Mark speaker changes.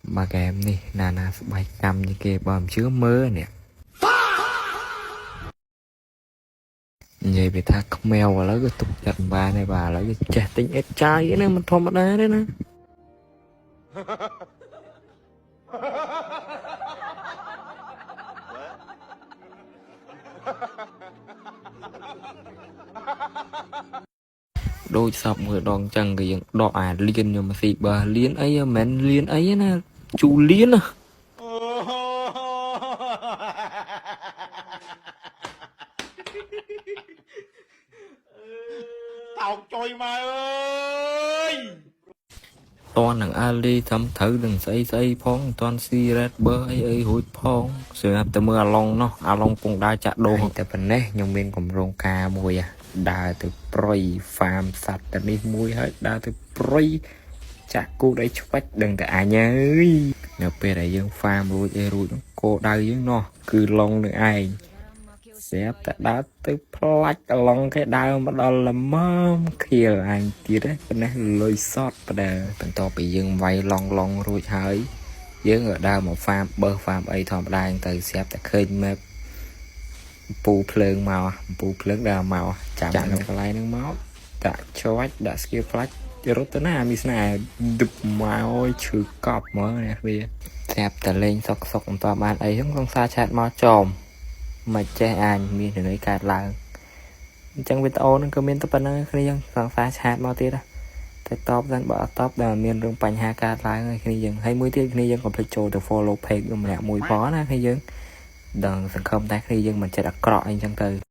Speaker 1: mà cái em đi nà bài cầm như kia bơm chứa mơ nè vậy bị ta không mèo và lấy cái tục chặt bà này bà lấy cái chặt tính ép trai vậy nè mình thòm đá đấy nè đôi sọc người đòn chân cái đọ liên nhưng mà xì bà liên ấy mến liên ấy nè chú liên à
Speaker 2: tao trôi mà ơi
Speaker 1: toàn thằng Ali thấm thử đừng xây phong toàn si red bơ ấy hối phong sự hấp tầm mưa long nó long cũng đã chặt đồแต่เป็นเนี่ยยังเป็นของโรงกามวยอ่ะได้từ proi farm สัตว์แต่นี่มวยให้ได้từ proi ចាក់គូដៃឆ្វាច់ដឹងតែអញអើយនៅពេលដែលយើង farm រួចគោដៅយើងនោះគឺឡងនឹងឯងស្រាប់តែដើរទៅផ្លាច់ឡងគេដើរមកដល់ល្មមខៀលអញទៀតប៉ុណ្ណេះលុយសតបដើបន្ទាប់ពីយើងវាយឡងរួចហើយយើងក៏ដើរមក farm បើ farm អីធម្មតាទៅស្រាប់តែឃើញ map ពូភ្លើងមកពូភ្លើងដើរមកចាំនៅកន្លែងហ្នឹងមកដាក់ឆ្វាច់ដាក់ skill flash រត់ទៅណាមីស្នាឌឹបមកអើយឈឺកប់មើលនេះវាស្រាប់តែលេងសុកមិនតបានអីហ្នឹងសង្សារឆាតមកចោមមិនចេះអានមានរឿងអីកើតឡើងអញ្ចឹងវីដេអូហ្នឹងក៏មានតែប៉ុណ្្នឹងគ្នាយើងសង្សារឆាតមកទៀតតែតបដល់បើអត់តបដល់មានរឿងបញ្ហាកើតឡើងហើយគ្នាយើងហើយមួយទៀតគ្នាយើងក៏ភ្លេចចូលទៅ follow page ខ្ញុំម្នាក់មួយផងណាគ្នាយើងដល់សង្ឃឹមតែគ្នាយើងមិនចិត្តអាក្រក់អីចឹងទៅ